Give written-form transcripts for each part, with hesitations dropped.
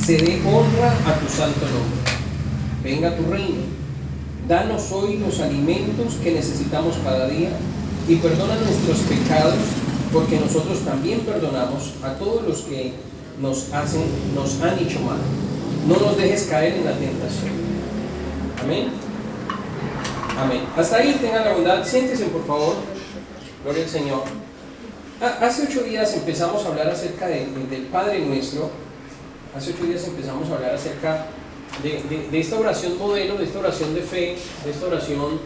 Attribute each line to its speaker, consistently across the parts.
Speaker 1: se dé honra a tu santo nombre. Venga tu reino. Danos hoy los alimentos que necesitamos cada día y perdona nuestros pecados, porque nosotros también perdonamos a todos los que nos han hecho mal. No nos dejes caer en la tentación. Amén. Amén. Hasta ahí tengan la bondad. Siéntese, por favor. Gloria al Señor. Hace 8 días empezamos a hablar acerca del Padre Nuestro. Hace 8 días empezamos a hablar acerca de esta oración modelo, de esta oración de fe, de esta oración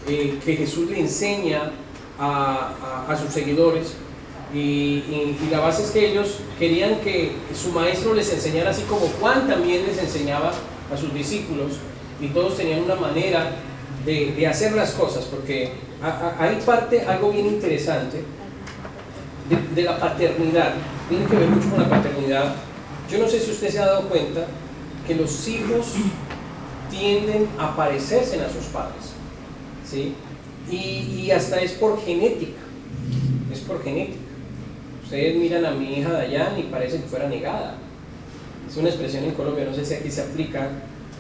Speaker 1: que Jesús le enseña a sus seguidores. Y la base es que ellos querían que su maestro les enseñara así como Juan también les enseñaba a sus discípulos, y todos tenían una manera de hacer las cosas, porque hay parte, algo bien interesante de la paternidad. Tiene que ver mucho con la paternidad. Yo no sé si usted se ha dado cuenta que los hijos tienden a parecerse a sus padres, ¿sí? Y hasta es por genética. Es por genética. Ustedes miran a mi hija Dayan y parece que fuera negada. Es una expresión en Colombia, no sé si aquí se aplica,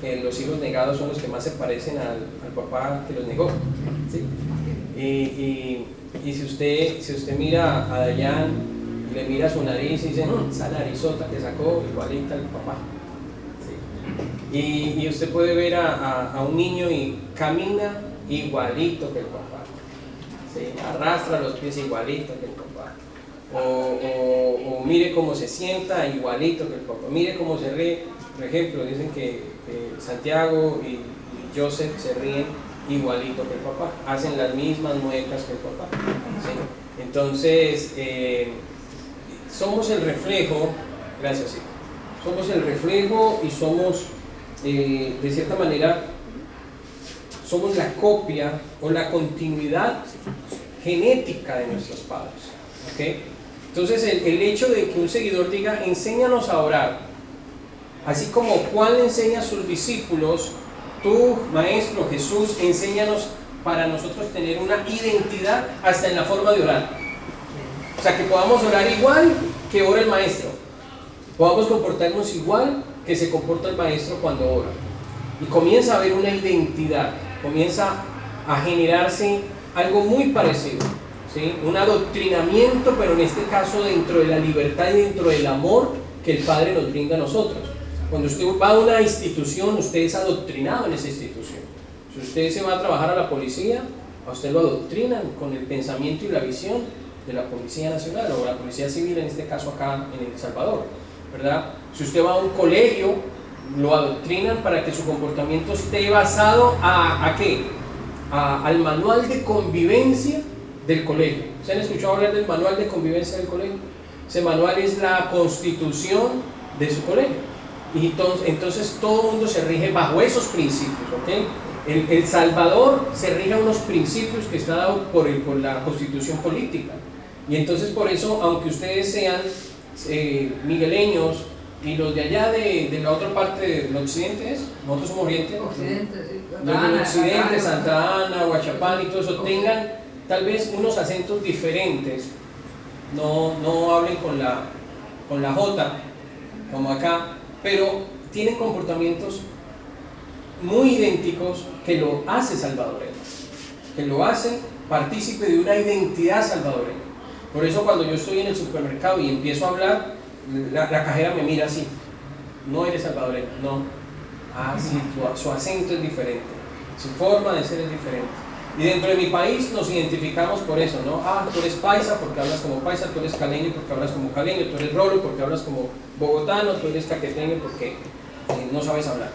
Speaker 1: que los hijos negados son los que más se parecen al papá que los negó, ¿sí? Y si usted mira a Dayan y le mira su nariz y dice, esa narizota que sacó, igualita al papá, ¿sí? Y usted puede ver a un niño y camina igualito que el papá, ¿sí? Arrastra los pies igualito que el papá. O mire cómo se sienta igualito que el papá, mire cómo se ríe. Por ejemplo, dicen que Santiago y Joseph se ríen igualito que el papá, hacen las mismas muecas que el papá, ¿sí? Entonces somos el reflejo, gracias, sí, somos el reflejo y somos de cierta manera somos la copia o la continuidad genética de nuestros padres, ¿okay? Entonces el hecho de que un seguidor diga enséñanos a orar, así como Juan le enseña a sus discípulos, tú, Maestro Jesús, enséñanos para nosotros tener una identidad hasta en la forma de orar. O sea, que podamos orar igual que ora el Maestro, podamos comportarnos igual que se comporta el Maestro cuando ora. Y comienza a haber una identidad, comienza a generarse algo muy parecido, ¿sí? Un adoctrinamiento, pero en este caso dentro de la libertad y dentro del amor que el Padre nos brinda a nosotros. Cuando usted va a una institución, usted es adoctrinado en esa institución. Si usted se va a trabajar a la policía, a usted lo adoctrinan con el pensamiento y la visión de la Policía Nacional o la Policía Civil, en este caso acá en El Salvador, ¿verdad? Si usted va a un colegio, lo adoctrinan para que su comportamiento esté basado ¿a qué? Al manual de convivencia del colegio. ¿Se han escuchado hablar del manual de convivencia del colegio? Ese manual es la constitución de su colegio. Y entonces todo el mundo se rige bajo esos principios, ¿ok? El Salvador se rige a unos principios que está dado por la constitución política. Y entonces por eso, aunque ustedes sean migueleños y los de allá de la otra parte del occidente, nosotros somos oriente, los del occidente, Santa Ana, Huachapán y todo eso, tengan tal vez unos acentos diferentes, no hablen con la J como acá, pero tienen comportamientos muy idénticos que lo hace salvadoreño, que lo hace partícipe de una identidad salvadoreña. Por eso cuando yo estoy en el supermercado y empiezo a hablar, la cajera me mira así, no eres salvadoreño, no, sí, su acento es diferente, su forma de ser es diferente. Y dentro de mi país nos identificamos por eso, ¿no? Tú eres paisa porque hablas como paisa, tú eres caleño porque hablas como caleño, tú eres rolo porque hablas como bogotano, tú eres caqueteño porque no sabes hablar.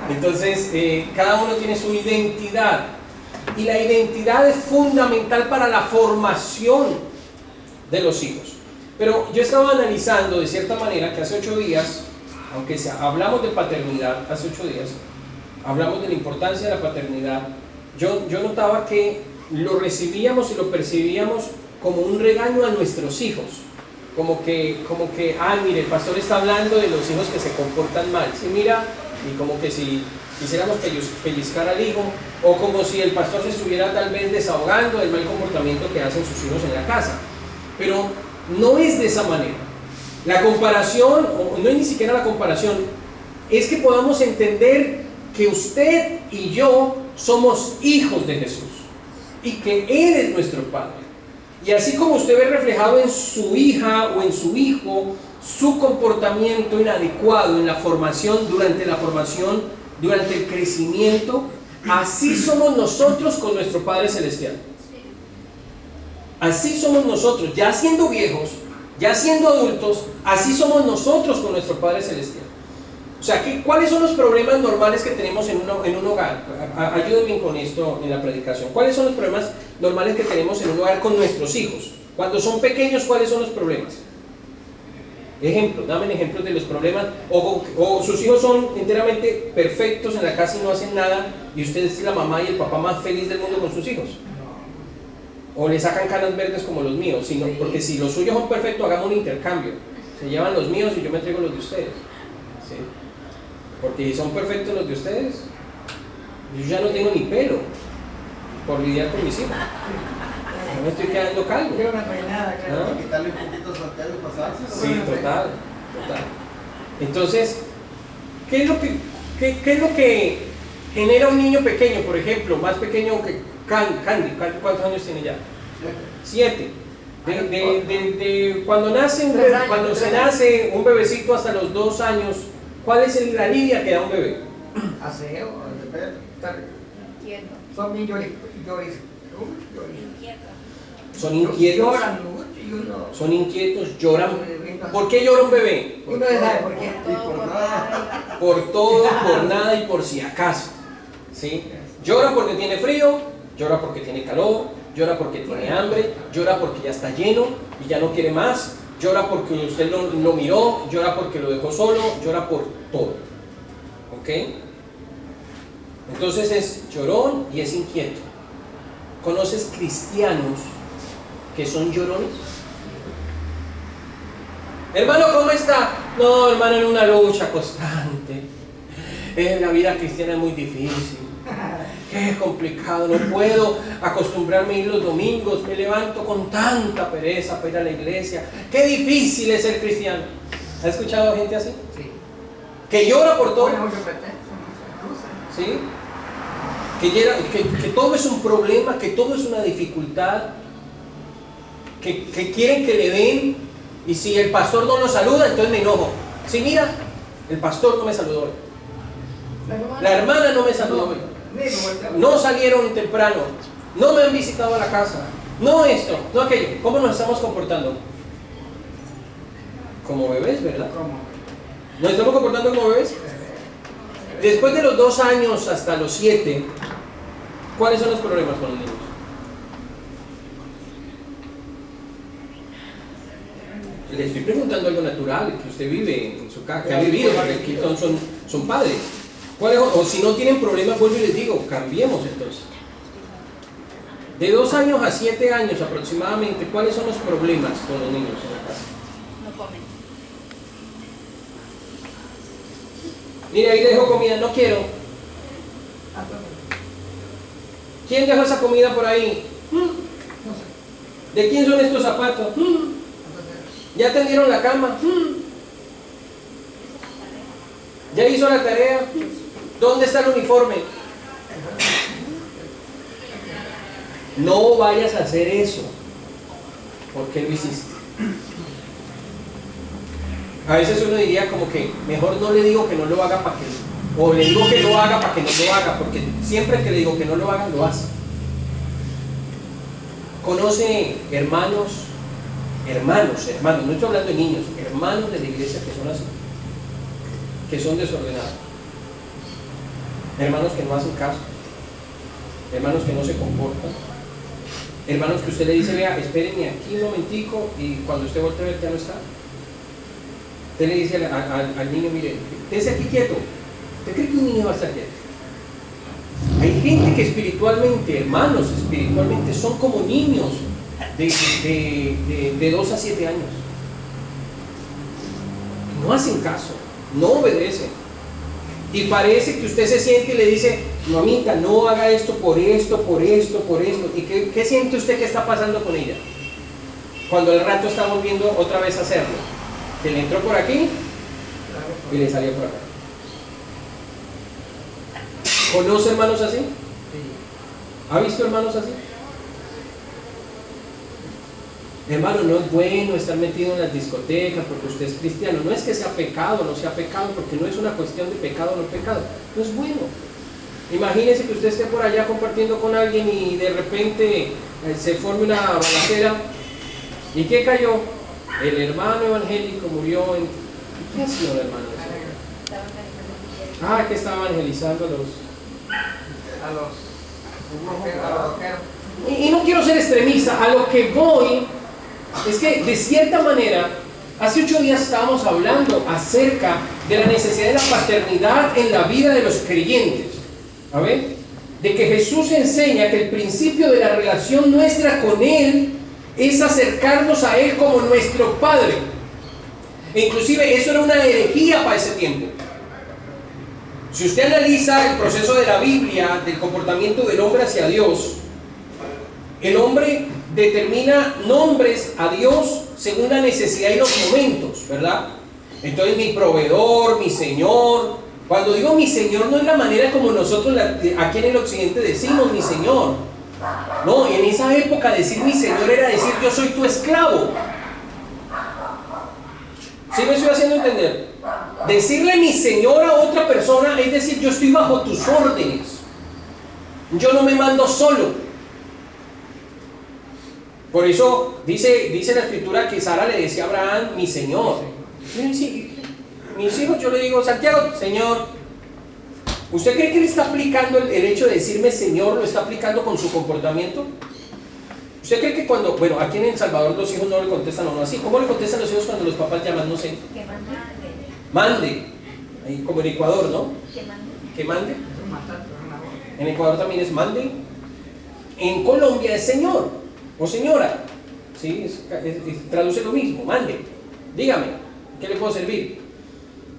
Speaker 1: Entonces, cada uno tiene su identidad, y la identidad es fundamental para la formación de los hijos. Pero yo estaba analizando de cierta manera que hace 8 días, aunque hablamos de paternidad, hace 8 días, hablamos de la importancia de la paternidad. Yo notaba que lo recibíamos y lo percibíamos como un regaño a nuestros hijos, como que mire, el pastor está hablando de los hijos que se comportan mal, ¿sí? Mira, y como que si quisiéramos pellizcar al hijo, o como si el pastor se estuviera tal vez desahogando del mal comportamiento que hacen sus hijos en la casa. Pero no es de esa manera. La comparación, o no es ni siquiera la comparación, es que podamos entender que usted y yo somos hijos de Jesús y que Él es nuestro Padre. Y así como usted ve reflejado en su hija o en su hijo su comportamiento inadecuado en la formación, durante el crecimiento, así somos nosotros con nuestro Padre Celestial. Así somos nosotros, ya siendo viejos, ya siendo adultos, así somos nosotros con nuestro Padre Celestial. O sea, ¿cuáles son los problemas normales que tenemos en un hogar? Ayúdenme con esto en la predicación. ¿Cuáles son los problemas normales que tenemos en un hogar con nuestros hijos? Cuando son pequeños, ¿cuáles son los problemas? Ejemplos, dame ejemplos de los problemas. O sus hijos son enteramente perfectos en la casa y no hacen nada, y usted es la mamá y el papá más feliz del mundo con sus hijos. O le sacan canas verdes como los míos, porque si los suyos son perfectos, hagamos un intercambio. Se llevan los míos y yo me entrego los de ustedes. ¿Sí? Porque si son perfectos los de ustedes, yo ya no tengo ni pelo por lidiar con mis hijos. No me estoy quedando calvo.
Speaker 2: Yo no hay nada, claro.
Speaker 1: ¿No?
Speaker 3: Quitarle un poquito a Santiago y pasarse.
Speaker 1: Sí, total. Entonces, ¿qué es lo que genera un niño pequeño, por ejemplo, más pequeño que Candy? ¿Cuántos años tiene ya? 7. Cuando se nace un bebecito hasta los 2 años, ¿cuál es la lidia que da un bebé?
Speaker 2: Aseo,
Speaker 4: Inquieto.
Speaker 2: son bien lloris.
Speaker 1: Son inquietos.
Speaker 2: Lloran mucho y uno.
Speaker 1: Son inquietos, lloran. ¿Por qué llora un bebé?
Speaker 2: Uno no sabe por qué.
Speaker 1: Por todo, por nada y por si acaso. ¿Sí? Llora porque tiene frío, llora porque tiene calor, llora porque tiene hambre, llora porque ya está lleno y ya no quiere más, llora porque usted lo miró, llora porque lo dejó solo, llora por todo. ¿Ok? Entonces es llorón y es inquieto. ¿Conoces cristianos que son llorones? Hermano, ¿cómo está? No, hermano, en una lucha constante. La vida cristiana es muy difícil. Qué complicado, no puedo acostumbrarme a ir los domingos, me levanto con tanta pereza para ir a la iglesia. Qué difícil es ser cristiano. ¿Has escuchado a gente así?
Speaker 2: Sí.
Speaker 1: Que llora por todo.
Speaker 2: Bueno, mucho pretexto, mucha excusa.
Speaker 1: ¿Sí? Que todo es un problema, que todo es una dificultad, que quieren que le den, y si el pastor no lo saluda, entonces me enojo. Sí, mira, el pastor no me saludó hoy, la hermana no me saludó hoy, no salieron temprano, no me han visitado a la casa, no esto, no aquello. ¿Cómo nos estamos comportando? Como bebés, ¿verdad?
Speaker 2: ¿Cómo?
Speaker 1: ¿Nos estamos comportando como bebés? Después de los 2 años hasta los 7, ¿cuáles son los problemas con los niños? Le estoy preguntando algo natural, que usted vive en su casa, que ha vivido, porque aquí son padres. O si no tienen problemas, vuelvo y les digo, cambiemos entonces. De 2 años a 7 años aproximadamente, ¿cuáles son los problemas con los niños en la casa?
Speaker 4: No comen.
Speaker 1: Mire, ahí dejo comida, no quiero. ¿Quién dejó esa comida por ahí? ¿De quién son estos zapatos? ¿Ya tendieron la cama? ¿Ya hizo la tarea? ¿Dónde está el uniforme? No vayas a hacer eso. ¿Por qué lo hiciste? A veces uno diría como que mejor no le digo que no lo haga para que, o le digo que lo haga para que no lo haga, porque siempre que le digo que no lo haga, lo hace. Conoce hermanos, no estoy hablando de niños, hermanos de la iglesia que son así, que son desordenados, hermanos que no hacen caso, hermanos que no se comportan, hermanos que usted le dice, vea, espérenme aquí un momentico, y cuando usted voltea a ver ya no está. Usted le dice al niño, mire, estése aquí quieto. ¿Usted cree que un niño va a estar quieto? Hay gente que espiritualmente, hermanos, espiritualmente son como niños de 2 a 7 años. No hacen caso, no obedecen. Y parece que usted se siente y le dice, mamita, no haga esto por esto, por esto, por esto. ¿Y qué siente usted que está pasando con ella? Cuando al rato está volviendo otra vez a hacerlo. Que le entró por aquí y le salió por acá. ¿Conoce hermanos así? ¿Ha visto hermanos así? Hermano, no es bueno estar metido en las discotecas porque usted es cristiano. No es que sea pecado o no sea pecado, porque no es una cuestión de pecado o no pecado. No es bueno. Imagínese que usted esté por allá compartiendo con alguien y de repente se forme una balacera. ¿Y qué cayó? El hermano evangélico murió en... ¿Qué ha sido el hermano? Que estaba evangelizando a los y no quiero ser extremista, a lo que voy es que de cierta manera, hace 8 días estábamos hablando acerca de la necesidad de la paternidad en la vida de los creyentes. A ver, de que Jesús enseña que el principio de la relación nuestra con Él es acercarnos a Él como nuestro Padre. E inclusive eso era una herejía para ese tiempo. Si usted analiza el proceso de la Biblia, del comportamiento del hombre hacia Dios, el hombre determina nombres a Dios según la necesidad y los momentos, ¿verdad? Entonces, mi proveedor, mi Señor. Cuando digo mi Señor, no es la manera como nosotros aquí en el occidente decimos mi Señor. No, en esa época decir mi Señor era decir yo soy tu esclavo. ¿Sí me estoy haciendo entender? Decirle mi Señor a otra persona es decir yo estoy bajo tus órdenes. Yo no me mando solo. Por eso dice la escritura que Sara le decía a Abraham, mi Señor. Mis hijos, yo le digo, Santiago, Señor. ¿Usted cree que él está aplicando el hecho de decirme Señor, lo está aplicando con su comportamiento? ¿Usted cree que cuando, bueno, aquí en El Salvador los hijos no le contestan o no así? ¿Cómo le contestan los hijos cuando los papás llaman? No sé.
Speaker 4: Que mande.
Speaker 1: Mande. Ahí como en Ecuador, ¿no?
Speaker 4: Que mande.
Speaker 1: ¿Que mande? En Ecuador también es mande. En Colombia es Señor o señora. ¿Sí? Traduce lo mismo, mande. Dígame, ¿qué le puedo servir?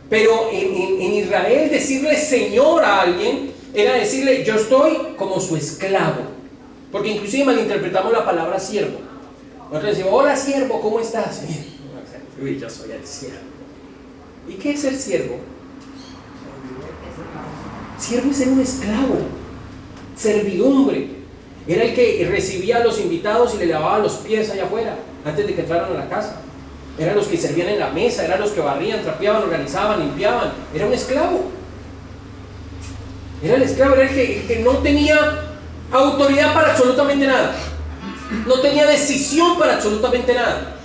Speaker 1: Pero en Israel decirle Señor a alguien era decirle yo estoy como su esclavo. Porque inclusive malinterpretamos la palabra siervo. Nosotros decimos, hola siervo, ¿cómo estás? Uy, yo soy el siervo. ¿Y qué es ser siervo? Siervo es ser un esclavo. Servidumbre. Era el que recibía a los invitados y le lavaba los pies allá afuera, antes de que entraran a la casa. Eran los que servían en la mesa, eran los que barrían, trapeaban, organizaban, limpiaban. Era un esclavo. Era el esclavo, era el que no tenía autoridad para absolutamente nada. No tenía decisión para absolutamente nada.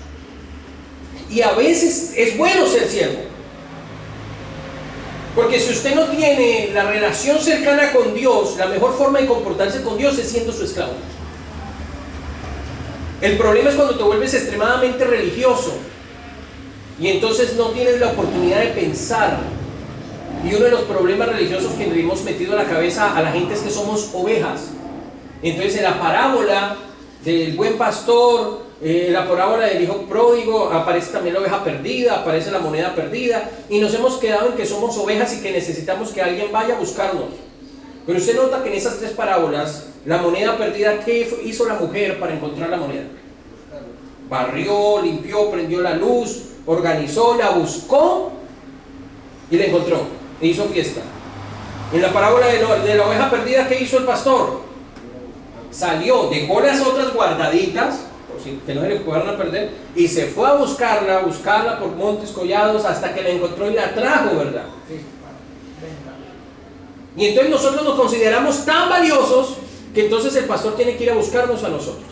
Speaker 1: Y a veces es bueno ser siervo. Porque si usted no tiene la relación cercana con Dios, la mejor forma de comportarse con Dios es siendo su esclavo. El problema es cuando te vuelves extremadamente religioso y entonces no tienes la oportunidad de pensar. Y uno de los problemas religiosos que nos hemos metido a la cabeza a la gente es que somos ovejas. Entonces en la parábola del buen pastor, la parábola del hijo pródigo, aparece también la oveja perdida, aparece la moneda perdida, y nos hemos quedado en que somos ovejas y que necesitamos que alguien vaya a buscarnos. Pero usted nota que en esas 3 parábolas, la moneda perdida, ¿qué hizo la mujer para encontrar la moneda? Barrió, limpió, prendió la luz, organizó, la buscó y la encontró, e hizo fiesta. En la parábola de la oveja perdida, ¿qué hizo el pastor? Salió, dejó las otras guardaditas, que no se le fueran a perder, y se fue a buscarla por montes, collados, hasta que la encontró y la trajo, ¿verdad? Y entonces nosotros nos consideramos tan valiosos que entonces el pastor tiene que ir a buscarnos a nosotros.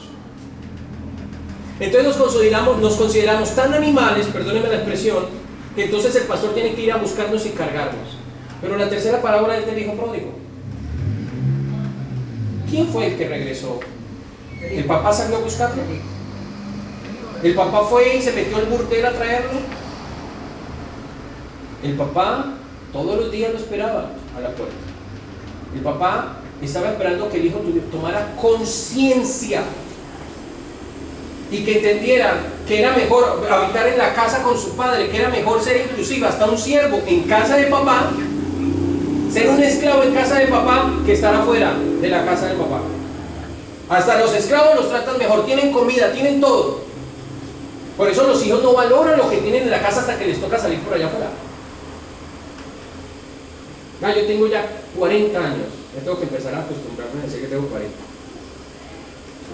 Speaker 1: Entonces nos consideramos tan animales, perdónenme la expresión, que entonces el pastor tiene que ir a buscarnos y cargarnos. Pero la tercera parábola es del hijo pródigo. ¿Quién fue el que regresó? ¿El papá salió a buscarlo? ¿El papá fue y se metió al burdel a traerlo? El papá todos los días lo esperaba a la puerta. El papá estaba esperando que el hijo tomara conciencia y que entendiera que era mejor habitar en la casa con su padre, que era mejor ser inclusive hasta un siervo en casa de papá, ser un esclavo en casa de papá, que estar afuera de la casa de papá. Hasta los esclavos los tratan mejor, tienen comida, tienen todo. Por eso los hijos no valoran lo que tienen en la casa hasta que les toca salir por allá afuera. Yo tengo ya 40 años, ya tengo que empezar a acostumbrarme a decir que tengo 40.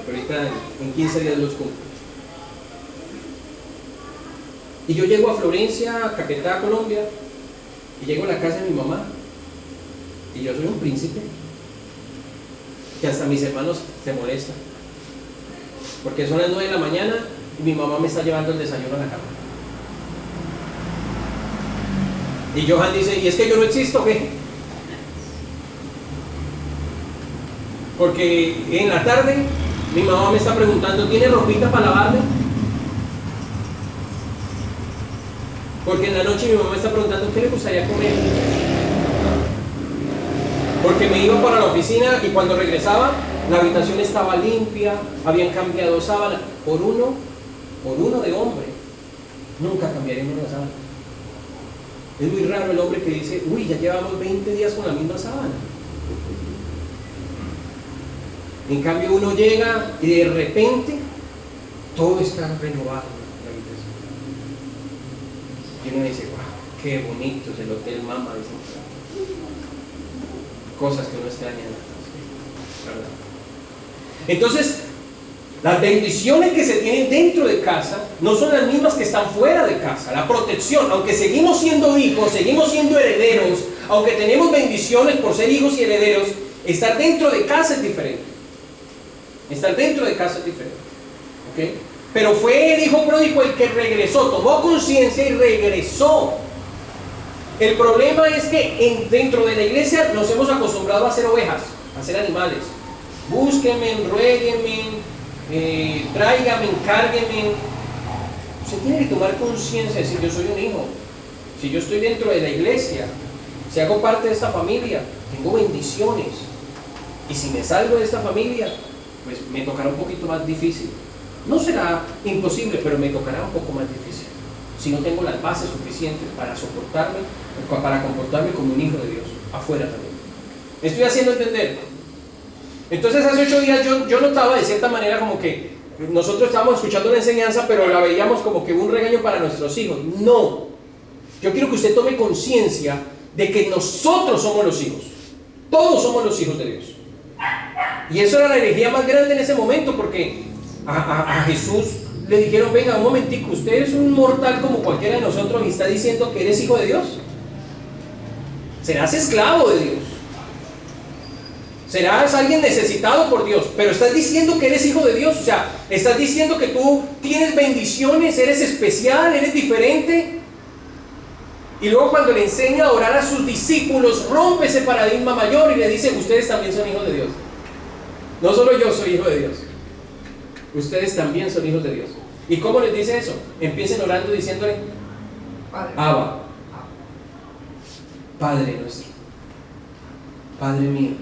Speaker 1: Pero ahorita en 15 días los cumplo. Y yo llego a Florencia, Caquetá, Colombia, y llego a la casa de mi mamá, y yo soy un príncipe, que hasta mis hermanos se molestan, porque son las 9 de la mañana y mi mamá me está llevando el desayuno a la cama. Y Johan dice, ¿y es que yo no existo o qué? Porque en la tarde mi mamá me está preguntando, ¿tiene ropita para lavarme? Porque en la noche mi mamá me está preguntando, ¿qué le gustaría comer? Porque me iba para la oficina y cuando regresaba la habitación estaba limpia, habían cambiado sábana. Por uno de hombre, nunca cambiaríamos la sábana. Es muy raro el hombre que dice, uy, ya llevamos 20 días con la misma sábana. En cambio uno llega y de repente todo está renovado en la habitación. Y uno dice, wow, qué bonito es el hotel Mama, dicen. Cosas que uno extraña en la casa, ¿verdad? Entonces, las bendiciones que se tienen dentro de casa no son las mismas que están fuera de casa. La protección, aunque seguimos siendo hijos, seguimos siendo herederos, aunque tenemos bendiciones por ser hijos y herederos, estar dentro de casa es diferente. Estar dentro de casa es diferente. ¿Okay? Pero fue el hijo pródigo el que regresó, tomó conciencia y regresó. El problema es que dentro de la iglesia nos hemos acostumbrado a ser ovejas, a ser animales. Búsquenme, ruéguenme, tráigame, encárguenme. Usted tiene que tomar conciencia de si yo soy un hijo, si yo estoy dentro de la iglesia, si hago parte de esta familia, tengo bendiciones. Y si me salgo de esta familia, pues me tocará un poquito más difícil. No será imposible, pero me tocará un poco más difícil si no tengo las bases suficientes para soportarme, para comportarme como un hijo de Dios, afuera también. ¿Me estoy haciendo entender? Entonces hace 8 días yo notaba de cierta manera como que nosotros estábamos escuchando la enseñanza, pero la veíamos como que un regaño para nuestros hijos. No, yo quiero que usted tome conciencia de que nosotros somos los hijos. Todos somos los hijos de Dios. Y eso era la herejía más grande en ese momento, porque a Jesús le dijeron, venga un momentico, usted es un mortal como cualquiera de nosotros y está diciendo que eres hijo de Dios. Serás esclavo de Dios, serás alguien necesitado por Dios, pero estás diciendo que eres hijo de Dios. O sea, estás diciendo que tú tienes bendiciones, eres especial, eres diferente. Y luego cuando le enseña a orar a sus discípulos, rompe ese paradigma mayor y le dice, ustedes también son hijos de Dios. No solo yo soy hijo de Dios, ustedes también son hijos de Dios. ¿Y cómo les dice eso? Empiecen orando diciéndole,
Speaker 2: Padre.
Speaker 1: Abba, Padre nuestro, Padre mío.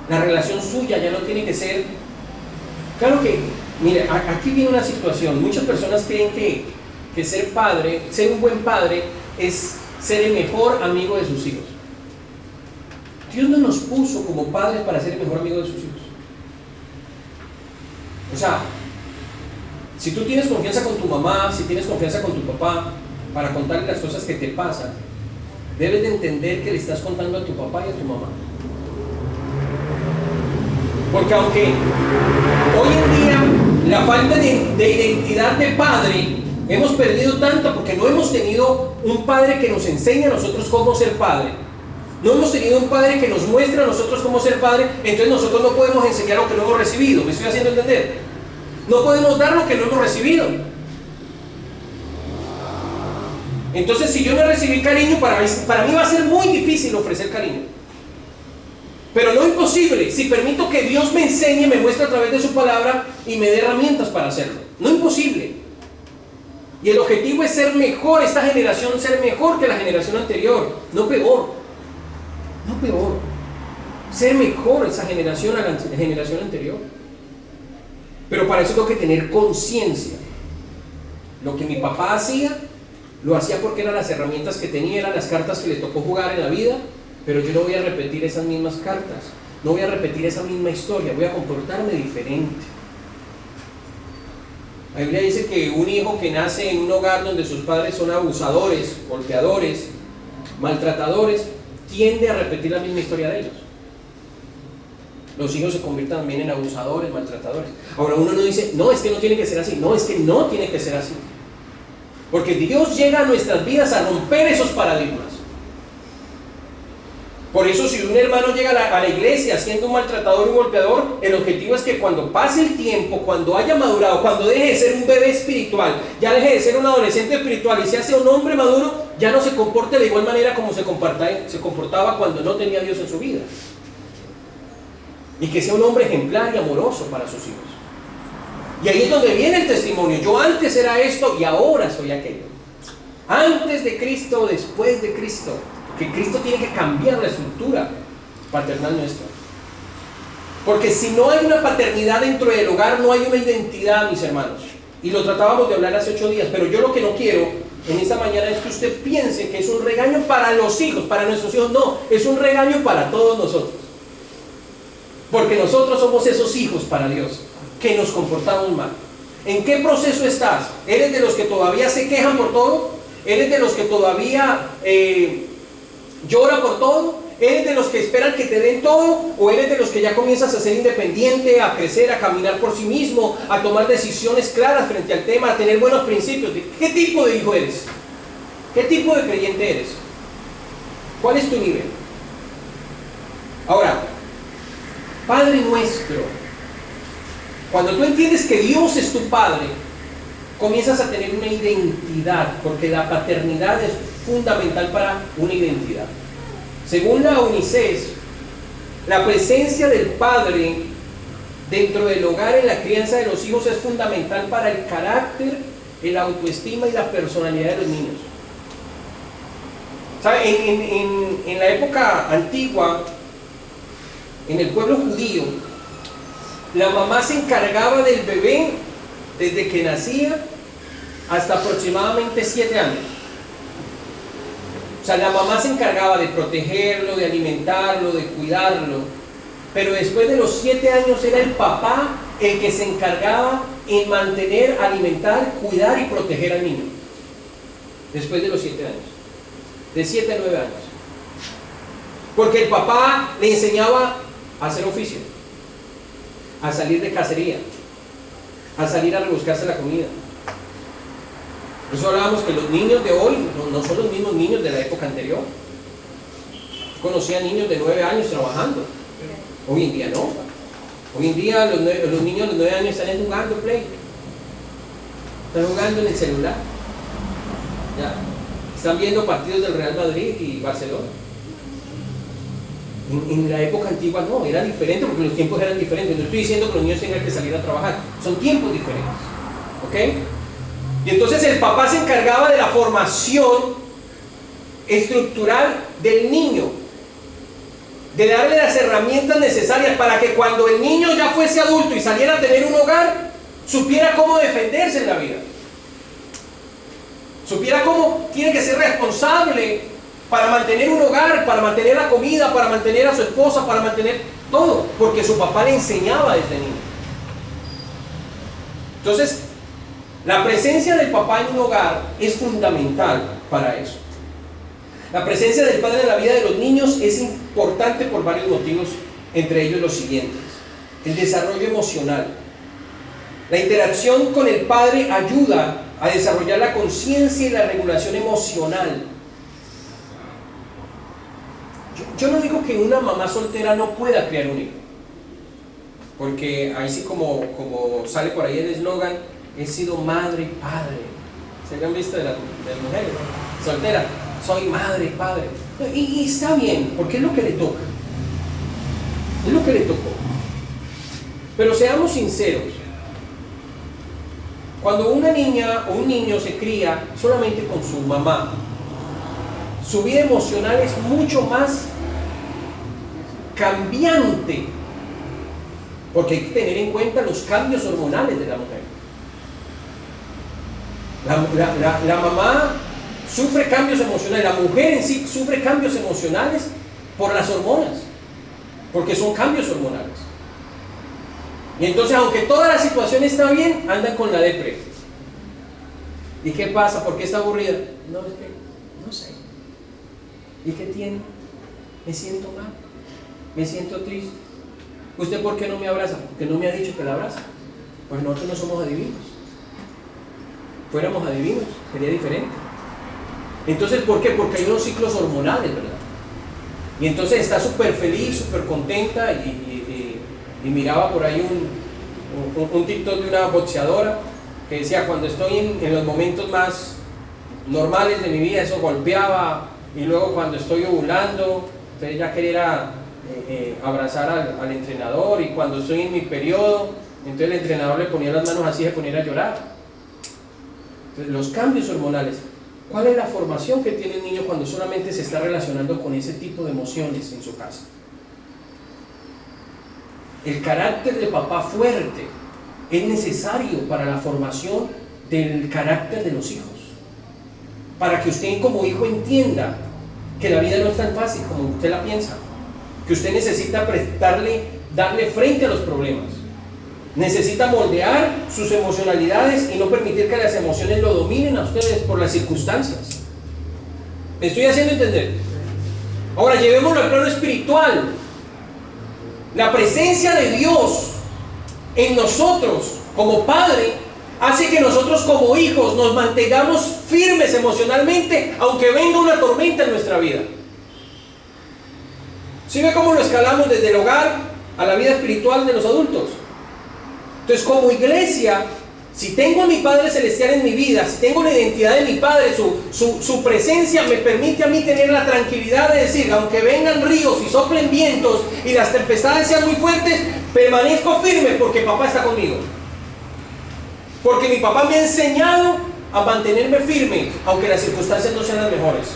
Speaker 1: La relación suya ya no tiene que ser... Claro que, mire, aquí viene una situación. Muchas personas creen que ser padre, ser un buen padre, es ser el mejor amigo de sus hijos. Dios no nos puso como padres para ser el mejor amigo de sus hijos. O sea, si tú tienes confianza con tu mamá, si tienes confianza con tu papá, para contarle las cosas que te pasan, debes de entender que le estás contando a tu papá y a tu mamá. Porque aunque hoy en día la falta de identidad de padre, hemos perdido tanto porque no hemos tenido un padre que nos enseñe a nosotros cómo ser padre. No hemos tenido un padre que nos muestre a nosotros cómo ser padre, entonces nosotros no podemos enseñar lo que no hemos recibido. ¿Me estoy haciendo entender? No podemos dar lo que no hemos recibido. Entonces, si yo no recibí cariño, para mí va a ser muy difícil ofrecer cariño. Pero no imposible, si permito que Dios me enseñe, me muestre a través de su palabra y me dé herramientas para hacerlo. No imposible. Y el objetivo es ser mejor, esta generación ser mejor que la generación anterior, no peor. No peor. Ser mejor esa generación a la generación anterior. Pero para eso tengo que tener conciencia. Lo que mi papá hacía, lo hacía porque eran las herramientas que tenía, eran las cartas que le tocó jugar en la vida. Pero yo no voy a repetir esas mismas cartas, no voy a repetir esa misma historia, voy a comportarme diferente. La Biblia dice que un hijo que nace en un hogar donde sus padres son abusadores, golpeadores, maltratadores, tiende a repetir la misma historia de ellos. Los hijos se convierten también en abusadores, maltratadores. Ahora uno no dice, no, es que no tiene que ser así. No, es que no tiene que ser así. Porque Dios llega a nuestras vidas a romper esos paradigmas. Por eso si un hermano llega a la iglesia siendo un maltratador, un golpeador, el objetivo es que cuando pase el tiempo, cuando haya madurado, cuando deje de ser un bebé espiritual, ya deje de ser un adolescente espiritual y se hace un hombre maduro, ya no se comporte de igual manera como se comportaba cuando no tenía a Dios en su vida. Y que sea un hombre ejemplar y amoroso para sus hijos. Y ahí es donde viene el testimonio. Yo antes era esto y ahora soy aquello. Antes de Cristo, después de Cristo. Que Cristo tiene que cambiar la estructura paternal nuestra. Porque si no hay una paternidad dentro del hogar, no hay una identidad, mis hermanos. Y lo tratábamos de hablar hace 8 días, pero yo lo que no quiero en esta mañana es que usted piense que es un regaño para los hijos, para nuestros hijos. No, es un regaño para todos nosotros. Porque nosotros somos esos hijos para Dios, que nos comportamos mal. ¿En qué proceso estás? ¿Eres de los que todavía se quejan por todo? ¿Eres de los que todavía llora por todo? ¿Eres de los que esperan que te den todo? ¿O eres de los que ya comienzas a ser independiente, a crecer, a caminar por sí mismo, a tomar decisiones claras frente al tema, a tener buenos principios? ¿Qué tipo de hijo eres? ¿Qué tipo de creyente eres? ¿Cuál es tu nivel? Ahora, Padre nuestro, cuando tú entiendes que Dios es tu Padre, comienzas a tener una identidad, porque la paternidad es fundamental para una identidad. Según la UNICEF, la presencia del padre dentro del hogar en la crianza de los hijos es fundamental para el carácter, la autoestima y la personalidad de los niños. ¿Sabe? En la época antigua, en el pueblo judío, la mamá se encargaba del bebé desde que nacía hasta aproximadamente 7 años. O sea, la mamá se encargaba de protegerlo, de alimentarlo, de cuidarlo. Pero después de los 7 años era el papá el que se encargaba en mantener, alimentar, cuidar y proteger al niño. Después de los 7 años. De 7 a 9 años. Porque el papá le enseñaba a hacer oficio, a salir de cacería, a salir a rebuscarse la comida. Por eso hablábamos que los niños de hoy no son los mismos niños de la época anterior. Conocía niños de 9 años trabajando. Hoy en día no. Hoy en día los niños de 9 años están jugando play. Están jugando en el celular. Ya. Están viendo partidos del Real Madrid y Barcelona. En la época antigua no, era diferente porque los tiempos eran diferentes. No estoy diciendo que los niños tengan que salir a trabajar. Son tiempos diferentes. ¿Ok? Y entonces el papá se encargaba de la formación estructural del niño, de darle las herramientas necesarias para que cuando el niño ya fuese adulto y saliera a tener un hogar, supiera cómo defenderse en la vida, supiera cómo tiene que ser responsable para mantener un hogar, para mantener la comida, para mantener a su esposa, para mantener todo, porque su papá le enseñaba desde niño. Entonces, la presencia del papá en un hogar es fundamental para eso. La presencia del padre en la vida de los niños es importante por varios motivos, entre ellos los siguientes. El desarrollo emocional. La interacción con el padre ayuda a desarrollar la conciencia y la regulación emocional. Yo no digo que una mamá soltera no pueda criar un hijo, porque ahí sí como sale por ahí el eslogan, he sido madre y padre. ¿Se han visto de las mujeres soltera? Soy madre y padre. Y está bien, porque es lo que le toca. Es lo que le tocó. Pero seamos sinceros. Cuando una niña o un niño se cría solamente con su mamá, su vida emocional es mucho más cambiante, porque hay que tener en cuenta los cambios hormonales de la mujer. La mamá sufre cambios emocionales, la mujer en sí sufre cambios emocionales por las hormonas, porque son cambios hormonales. Y entonces, aunque toda la situación está bien, andan con la depre. ¿Y qué pasa? ¿Por qué está aburrida? No, es que no sé. ¿Y qué tiene? Me siento mal, me siento triste. ¿Usted por qué no me abraza? Porque no me ha dicho que la abraza. Pues nosotros no somos adivinos. Fuéramos adivinos, sería diferente. Entonces, ¿por qué? Porque hay unos ciclos hormonales, ¿verdad? Y entonces está súper feliz, súper contenta y miraba por ahí un TikTok de una boxeadora que decía, cuando estoy en los momentos más normales de mi vida, eso golpeaba, y luego cuando estoy ovulando, entonces ya quería abrazar al entrenador, y cuando estoy en mi periodo, entonces el entrenador le ponía las manos así y se ponía a llorar. Entonces, los cambios hormonales. ¿Cuál es la formación que tiene el niño cuando solamente se está relacionando con ese tipo de emociones en su casa? El carácter de papá fuerte es necesario para la formación del carácter de los hijos. Para que usted como hijo entienda que la vida no es tan fácil como usted la piensa. Que usted necesita darle frente a los problemas. Necesita moldear sus emocionalidades y no permitir que las emociones lo dominen a ustedes por las circunstancias. ¿Me estoy haciendo entender? Ahora llevémoslo al plano espiritual. La presencia de Dios en nosotros como Padre hace que nosotros como hijos nos mantengamos firmes emocionalmente aunque venga una tormenta en nuestra vida. ¿Sí ve cómo lo escalamos desde el hogar a la vida espiritual de los adultos? Entonces, como iglesia, si tengo a mi Padre Celestial en mi vida, si tengo la identidad de mi Padre, su presencia me permite a mí tener la tranquilidad de decir, aunque vengan ríos y soplen vientos y las tempestades sean muy fuertes, permanezco firme porque papá está conmigo. Porque mi papá me ha enseñado a mantenerme firme, aunque las circunstancias no sean las mejores.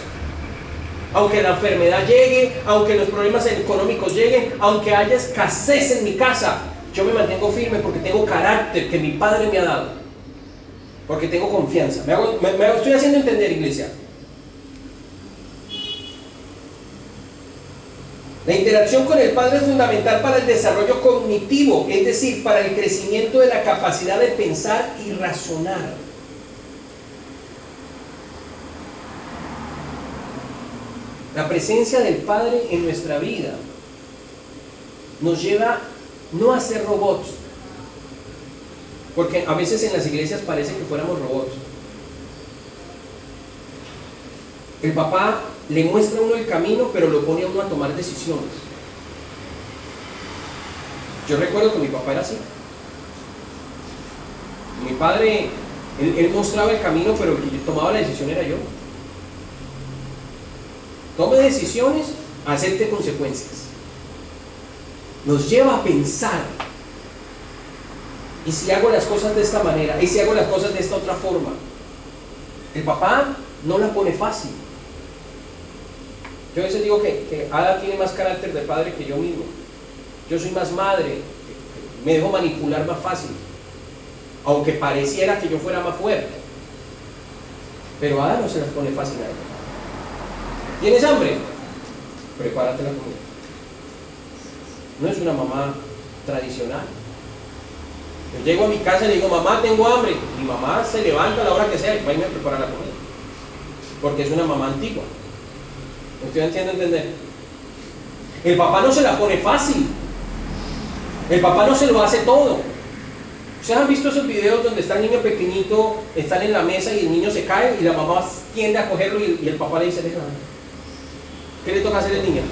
Speaker 1: Aunque la enfermedad llegue, aunque los problemas económicos lleguen, aunque haya escasez en mi casa, yo me mantengo firme porque tengo carácter que mi Padre me ha dado. Porque tengo confianza. Me estoy haciendo entender, iglesia. La interacción con el Padre es fundamental para el desarrollo cognitivo, es decir, para el crecimiento de la capacidad de pensar y razonar. La presencia del Padre en nuestra vida nos lleva no a ser robots, porque a veces en las iglesias parece que fuéramos robots. El papá le muestra a uno el camino, pero lo pone a uno a tomar decisiones. Yo recuerdo que mi papá era así. Mi padre, él mostraba el camino, pero el que tomaba la decisión era yo. Tome decisiones, acepte consecuencias. Nos lleva a pensar, y si hago las cosas de esta manera, y si hago las cosas de esta otra forma. El papá no la pone fácil. Yo a veces digo que Ada tiene más carácter de padre que yo mismo. Yo soy más madre, me dejo manipular más fácil, aunque pareciera que yo fuera más fuerte. Pero Ada no se las pone fácil a ella. ¿Tienes hambre? Prepárate la comida. No es una mamá tradicional. Yo llego a mi casa y le digo, mamá, tengo hambre. Mi mamá se levanta a la hora que sea y va y me prepara la comida. Porque es una mamá antigua. ¿Me estoy haciendo entender? El papá no se la pone fácil. El papá no se lo hace todo. ¿Ustedes han visto esos videos donde está el niño pequeñito, están en la mesa y el niño se cae y la mamá tiende a cogerlo y el papá le dice, déjame? ¿Qué le toca hacer al niño?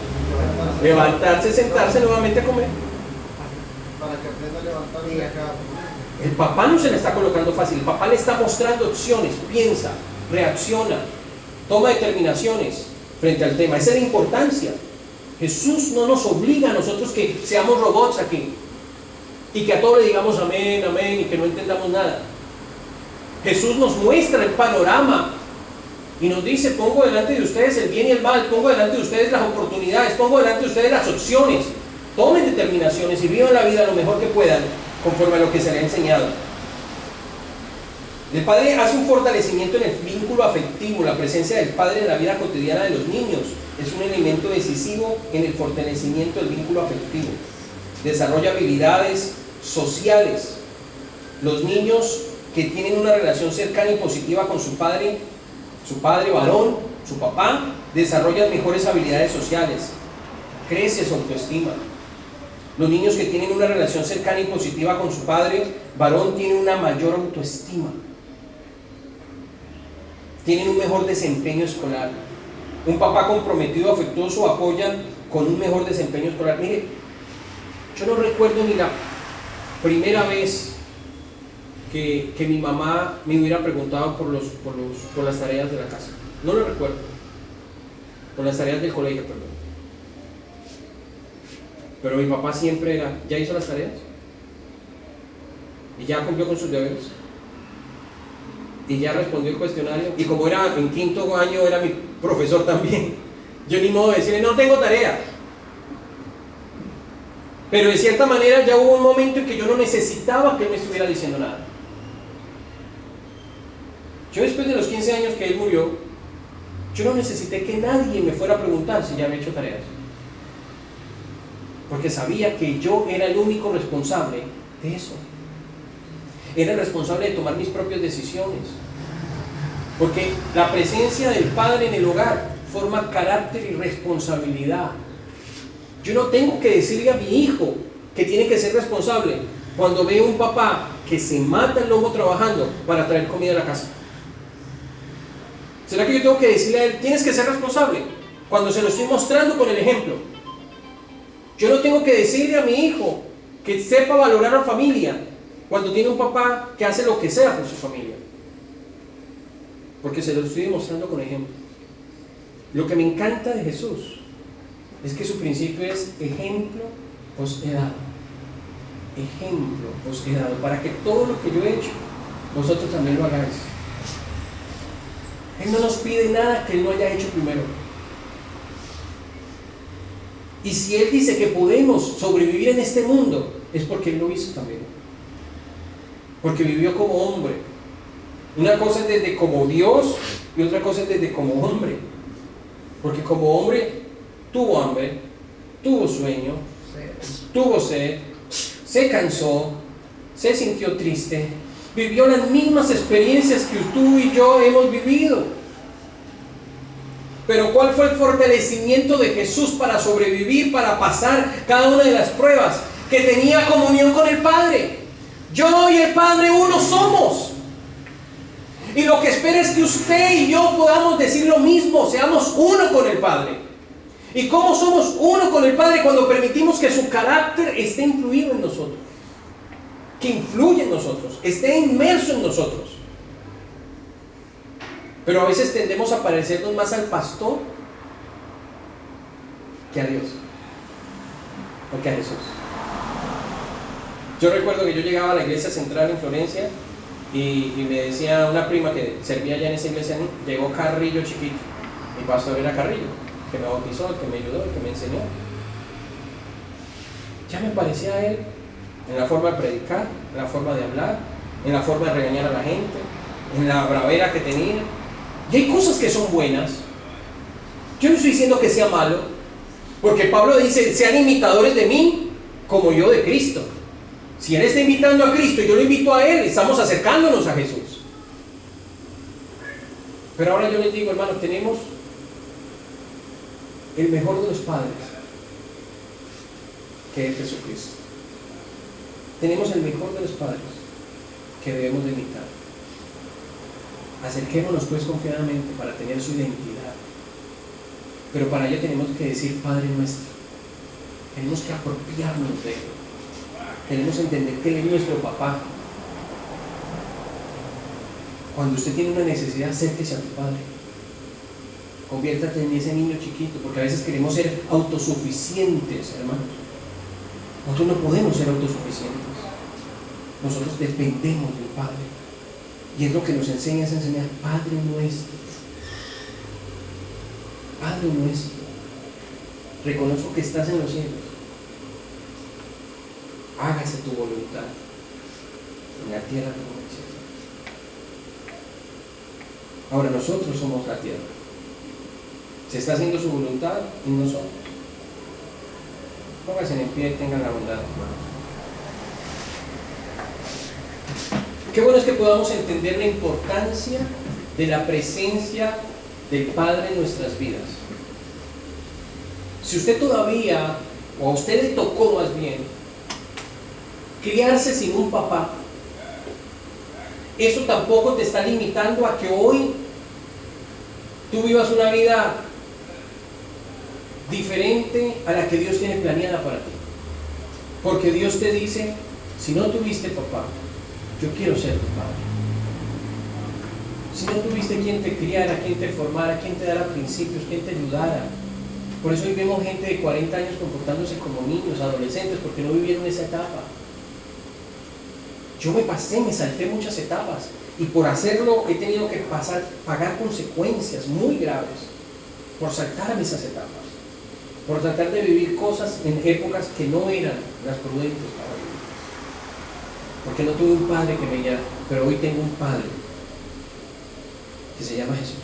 Speaker 1: Levantarse, sentarse nuevamente a comer.
Speaker 3: Para que aprenda a levantarse de acá.
Speaker 1: El papá no se le está colocando fácil, el papá le está mostrando opciones, piensa, reacciona, toma determinaciones frente al tema. Esa es la importancia. Jesús no nos obliga a nosotros que seamos robots aquí y que a todos le digamos amén, amén y que no entendamos nada. Jesús nos muestra el panorama y nos dice, pongo delante de ustedes el bien y el mal, pongo delante de ustedes las oportunidades, pongo delante de ustedes las opciones. Tomen determinaciones y vivan la vida lo mejor que puedan conforme a lo que se les ha enseñado. El padre hace un fortalecimiento en el vínculo afectivo. La presencia del padre en la vida cotidiana de los niños es un elemento decisivo en el fortalecimiento del vínculo afectivo. Desarrolla habilidades sociales. Los niños que tienen una relación cercana y positiva con su padre varón, su papá, desarrollan mejores habilidades sociales, crece su autoestima. Los niños que tienen una relación cercana y positiva con su padre varón tienen una mayor autoestima, tienen un mejor desempeño escolar. Un papá comprometido, afectuoso, apoya con un mejor desempeño escolar. Mire, yo no recuerdo ni la primera vez que mi mamá me hubiera preguntado por las tareas de la casa. No lo recuerdo. Por las tareas del colegio, perdón. Pero mi papá siempre era, ¿ya hizo las tareas? ¿Y ya cumplió con sus deberes? ¿Y ya respondió el cuestionario? Y como era en quinto año, era mi profesor también, yo ni modo de decirle, no tengo tarea. Pero de cierta manera ya hubo un momento en que yo no necesitaba que él me estuviera diciendo nada. Yo después de los 15 años que él murió, yo no necesité que nadie me fuera a preguntar si ya había hecho tareas. Porque sabía que yo era el único responsable de eso. Era el responsable de tomar mis propias decisiones. Porque la presencia del padre en el hogar forma carácter y responsabilidad. Yo no tengo que decirle a mi hijo que tiene que ser responsable cuando veo un papá que se mata el lomo trabajando para traer comida a la casa. ¿Será que yo tengo que decirle a él, tienes que ser responsable? Cuando se lo estoy mostrando con el ejemplo. Yo no tengo que decirle a mi hijo que sepa valorar a la familia cuando tiene un papá que hace lo que sea por su familia. Porque se lo estoy demostrando con ejemplo. Lo que me encanta de Jesús es que su principio es ejemplo os he dado. Ejemplo os he dado. Para que todo lo que yo he hecho, vosotros también lo hagáis. Él no nos pide nada que Él no haya hecho primero. Y si Él dice que podemos sobrevivir en este mundo, es porque Él lo hizo también. Porque vivió como hombre. Una cosa es desde como Dios y otra cosa es desde como hombre. Porque como hombre tuvo hambre, tuvo sueño, tuvo sed, se cansó, se sintió triste, vivió las mismas experiencias que tú y yo hemos vivido. Pero ¿cuál fue el fortalecimiento de Jesús para sobrevivir, para pasar cada una de las pruebas? Que tenía comunión con el Padre. Yo y el Padre uno somos. Y lo que espera es que usted y yo podamos decir lo mismo, seamos uno con el Padre. ¿Y cómo somos uno con el Padre? Cuando permitimos que su carácter esté influido en nosotros, que influye en nosotros, esté inmerso en nosotros. Pero a veces tendemos a parecernos más al pastor que a Dios o que a Jesús. Yo recuerdo que yo llegaba a la iglesia central en Florencia y me decía una prima que servía allá en esa iglesia, llegó Carrillo chiquito. Mi pastor era Carrillo, que me bautizó, el que me ayudó, el que me enseñó. Ya me parecía a él en la forma de predicar, en la forma de hablar, en la forma de regañar a la gente, en la bravera que tenía. Y hay cosas que son buenas. Yo no estoy diciendo que sea malo, porque Pablo dice, sean imitadores de mí como yo de Cristo. Si Él está invitando a Cristo y yo lo invito a Él, estamos acercándonos a Jesús. Pero ahora yo les digo, hermanos, tenemos el mejor de los padres, que es Jesucristo. Tenemos el mejor de los padres que debemos de imitar. Acerquémonos pues confiadamente para tener su identidad. Pero para ello tenemos que decir Padre nuestro. Tenemos que apropiarnos de Él. Tenemos que entender que Él es nuestro papá. Cuando usted tiene una necesidad, acérquese a tu Padre. Conviértate en ese niño chiquito, porque a veces queremos ser autosuficientes, hermanos. Nosotros no podemos ser autosuficientes. Nosotros dependemos del Padre. Y es lo que nos enseña, es enseñar Padre nuestro. Padre nuestro. Reconozco que estás en los cielos. Hágase tu voluntad en la tierra como en el cielo. Ahora nosotros somos la tierra. Se está haciendo su voluntad en nosotros. Pónganse en pie y tengan la bondad, hermanos. qué bueno es que podamos entender la importancia de la presencia del Padre en nuestras vidas. Si usted todavía, o a usted le tocó más bien, criarse sin un papá, eso tampoco te está limitando a que hoy tú vivas una vida diferente a la que Dios tiene planeada para ti. Porque Dios te dice, si no tuviste papá, yo quiero ser tu padre. Si no tuviste quien te criara, quien te formara, quien te dara principios, quien te ayudara. Por eso hoy vemos gente de 40 años comportándose como niños, adolescentes, porque no vivieron esa etapa. Yo me salté muchas etapas, y por hacerlo he tenido que pagar consecuencias muy graves por saltarme esas etapas, por tratar de vivir cosas en épocas que no eran las prudentes para mí, porque no tuve un padre que me guiara, pero hoy tengo un padre que se llama Jesús,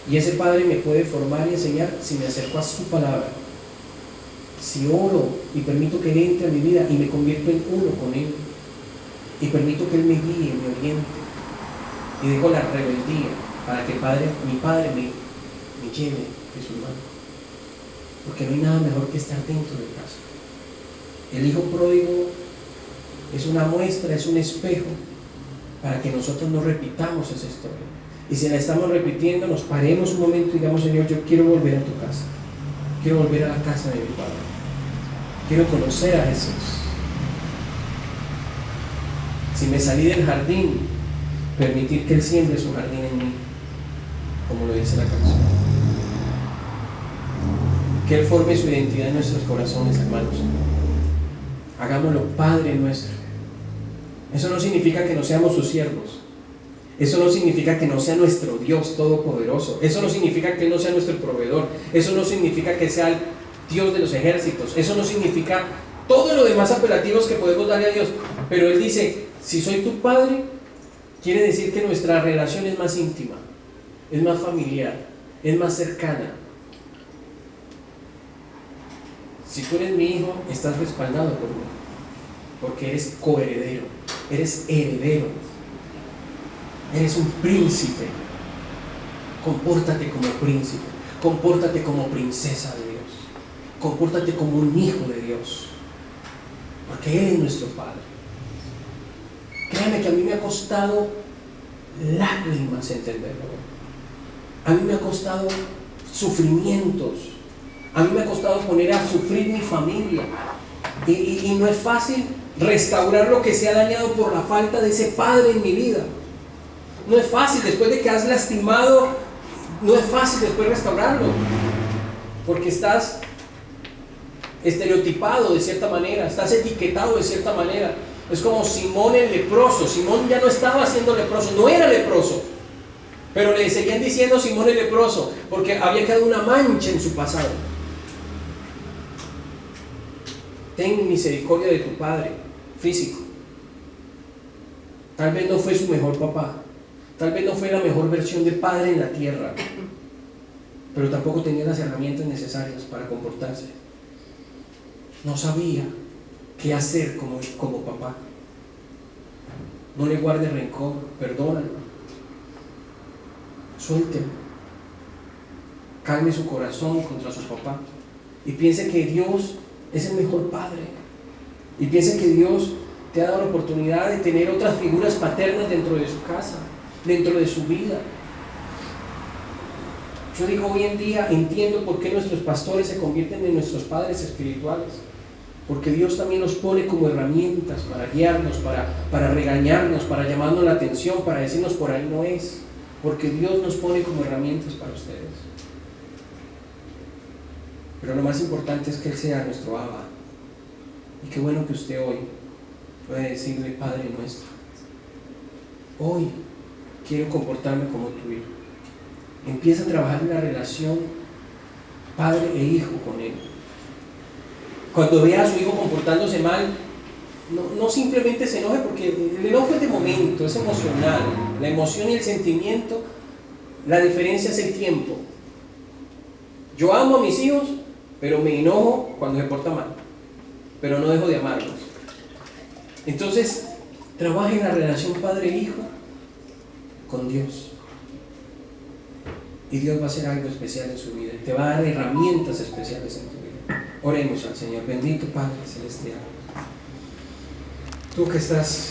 Speaker 1: y ese padre me puede formar y enseñar si me acerco a su palabra, si oro y permito que Él entre a mi vida y me convierto en uno con Él, y permito que Él me guíe, me oriente, y dejo la rebeldía para que mi Padre me lleve de su mano. Porque no hay nada mejor que estar dentro de casa. El hijo pródigo es una muestra, es un espejo para que nosotros no repitamos esa historia. Y si la estamos repitiendo, nos paremos un momento y digamos: Señor, yo quiero volver a tu casa, quiero volver a la casa de mi Padre, quiero conocer a Jesús. Si me salí del jardín, permitir que Él siembre su jardín en mí, como lo dice la canción. Que Él forme su identidad en nuestros corazones, hermanos. Hagámoslo Padre nuestro. Eso no significa que no seamos sus siervos. Eso no significa que no sea nuestro Dios todopoderoso. Eso no significa que Él no sea nuestro proveedor. Eso no significa que sea el Dios de los ejércitos. Eso no significa todo lo demás apelativos que podemos darle a Dios. Pero Él dice: si soy tu Padre, quiere decir que nuestra relación es más íntima, es más familiar, es más cercana. Si tú eres mi hijo, estás respaldado por mí, porque eres coheredero, eres heredero, eres un príncipe. Compórtate como príncipe, compórtate como princesa de Dios, compórtate como un hijo de Dios, porque Él es nuestro Padre. Créame que a mí me ha costado lágrimas entenderlo. A mí me ha costado sufrimientos. A mí me ha costado poner a sufrir mi familia. Y no es fácil restaurar lo que se ha dañado por la falta de ese padre en mi vida. No es fácil, después de que has lastimado, no es fácil después restaurarlo. Porque estás estereotipado de cierta manera, estás etiquetado de cierta manera. Es como Simón el leproso. Simón ya no estaba siendo leproso, no era leproso, pero le seguían diciendo Simón el leproso, porque había quedado una mancha en su pasado. Ten misericordia de tu padre físico. Tal vez no fue su mejor papá, tal vez no fue la mejor versión de padre en la tierra, pero tampoco tenía las herramientas necesarias para comportarse. No sabía qué hacer como papá. No le guarde rencor, perdónalo, suéltelo, calme su corazón contra su papá y piense que Dios es el mejor padre, y piense que Dios te ha dado la oportunidad de tener otras figuras paternas dentro de su casa, dentro de su vida. Yo digo, hoy en día entiendo por qué nuestros pastores se convierten en nuestros padres espirituales, porque Dios también nos pone como herramientas para guiarnos, para regañarnos, para llamarnos la atención, para decirnos por ahí no es, porque Dios nos pone como herramientas para ustedes. Pero lo más importante es que Él sea nuestro Abba, y qué bueno que usted hoy puede decirle: Padre nuestro, hoy quiero comportarme como tu hijo. Empieza a trabajar en la relación padre e hijo con Él. Cuando vea a su hijo comportándose mal, no simplemente se enoje, porque el enojo es de momento, es emocional. La emoción y el sentimiento, la diferencia es el tiempo. Yo amo a mis hijos, pero me enojo cuando se porta mal, pero no dejo de amarlos. Entonces, Trabaja en la relación padre-hijo con Dios. Y Dios va a hacer algo especial en su vida. Te va a dar herramientas especiales en tu vida. Oremos al Señor. Bendito Padre Celestial. Tú que estás